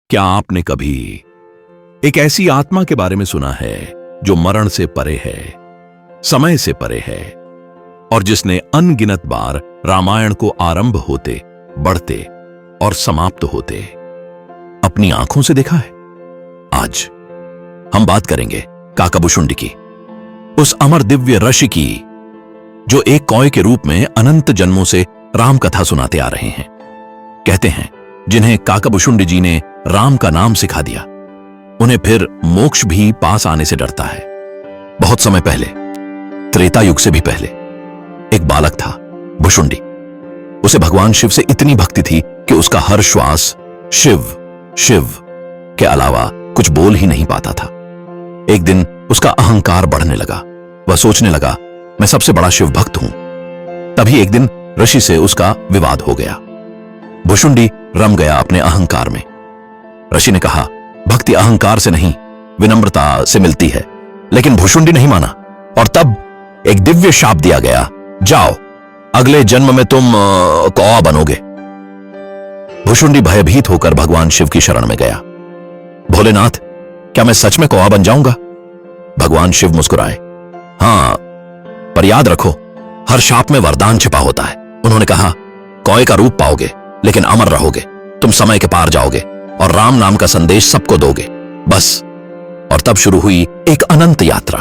क्या आपने कभी एक ऐसी आत्मा के बारे में सुना है जो मरण से परे है, समय से परे है और जिसने अनगिनत बार रामायण को आरंभ होते, बढ़ते और समाप्त होते अपनी आंखों से देखा है? आज हम बात करेंगे काकाभुशुंडी की, उस अमर दिव्य ऋषि की जो एक कौए के रूप में अनंत जन्मों से राम कथा सुनाते आ रहे हैं। कहते हैं जिन्हें काकाभुशुंडी जी ने राम का नाम सिखा दिया, उन्हें फिर मोक्ष भी पास आने से डरता है। बहुत समय पहले, त्रेता युग से भी पहले, एक बालक था भुशुंडी। उसे भगवान शिव से इतनी भक्ति थी कि उसका हर श्वास शिव शिव के अलावा कुछ बोल ही नहीं पाता था। एक दिन उसका अहंकार बढ़ने लगा। वह सोचने लगा, मैं सबसे बड़ा शिव भक्त हूं। तभी एक दिन ऋषि से उसका विवाद हो गया। भुशुंडी रम गया अपने अहंकार में। ऋषि ने कहा, भक्ति अहंकार से नहीं, विनम्रता से मिलती है। लेकिन भुशुंडी नहीं माना और तब एक दिव्य शाप दिया गया, जाओ, अगले जन्म में तुम कौआ बनोगे। भुशुंडी भयभीत होकर भगवान शिव की शरण में गया। भोलेनाथ, क्या मैं सच में कौआ बन जाऊंगा? भगवान शिव मुस्कुराए, हां, पर याद रखो, हर शाप में वरदान छिपा होता है। उन्होंने कहा, कौए का रूप पाओगे लेकिन अमर रहोगे, तुम समय के पार जाओगे और राम नाम का संदेश सबको दोगे, बस। और तब शुरू हुई एक अनंत यात्रा।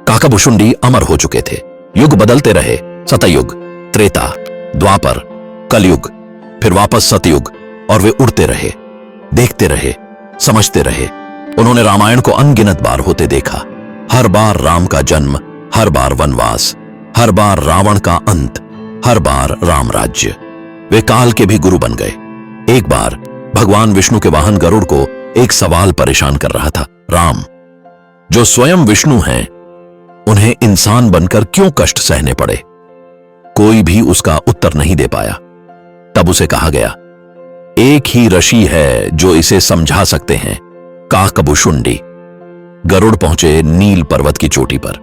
काकाभुशुंडी अमर हो चुके थे। युग बदलते रहे, सतयुग, त्रेता, द्वापर, कलयुग, फिर वापस सतयुग, और वे उड़ते रहे, देखते रहे, समझते रहे। उन्होंने रामायण को अनगिनत बार होते देखा। हर बार राम का जन्म, हर बार वनवास, हर बार रावण का अंत, हर बार राम राज्य। वे काल के भी गुरु बन गए। एक बार भगवान विष्णु के वाहन गरुड़ को एक सवाल परेशान कर रहा था, राम, जो स्वयं विष्णु हैं, उन्हें इंसान बनकर क्यों कष्ट सहने पड़े? कोई भी उसका उत्तर नहीं दे पाया। तब उसे कहा गया, एक ही ऋषि है जो इसे समझा सकते हैं, काकाभुशुंडी। गरुड़ पहुंचे नील पर्वत की चोटी पर।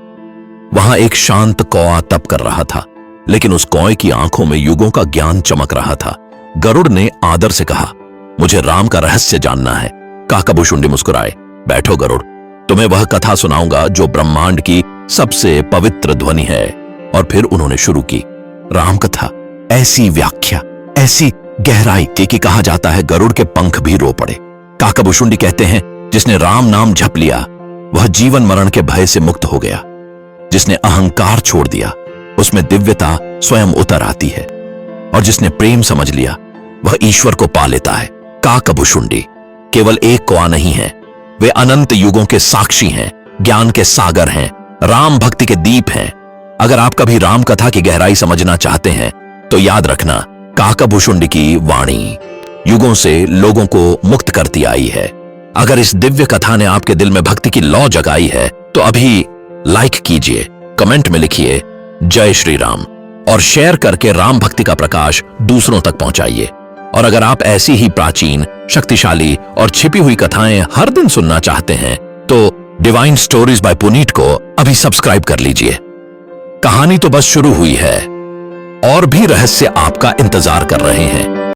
वहां एक शांत कौआ तप कर रहा था, लेकिन उस कौए की आंखों में युगों का ज्ञान चमक रहा था। गरुड़ ने आदर से कहा, मुझे राम का रहस्य जानना है। काकाभुशुंडी मुस्कुराए, बैठो गरुड़, तुम्हें वह कथा सुनाऊंगा जो ब्रह्मांड की सबसे पवित्र ध्वनि है। और फिर उन्होंने शुरू की राम कथा। ऐसी व्याख्या, ऐसी गहराई कि कहा जाता है गरुड़ के पंख भी रो पड़े। काकाभुशुंडी कहते हैं, जिसने राम नाम जप लिया वह जीवन मरण के भय से मुक्त हो गया। जिसने अहंकार छोड़ दिया उसमें दिव्यता स्वयं उतर आती है, और जिसने प्रेम समझ लिया वह ईश्वर को पा लेता है। काकाभुशुंडी केवल एक कौआ नहीं है, वे अनंत युगों के साक्षी हैं, ज्ञान के सागर हैं, राम भक्ति के दीप हैं। अगर आप कभी राम कथा की गहराई समझना चाहते हैं तो याद रखना, काकाभुशुंडी की वाणी युगों से लोगों को मुक्त करती आई है। अगर इस दिव्य कथा ने आपके दिल में भक्ति की लौ जगाई है तो अभी लाइक कीजिए, कमेंट में लिखिए जय श्री राम, और शेयर करके राम भक्ति का प्रकाश दूसरों तक पहुंचाइए। और अगर आप ऐसी ही प्राचीन, शक्तिशाली और छिपी हुई कथाएं हर दिन सुनना चाहते हैं तो डिवाइन स्टोरीज बाय पुनीत को अभी सब्सक्राइब कर लीजिए। कहानी तो बस शुरू हुई है, और भी रहस्य आपका इंतजार कर रहे हैं।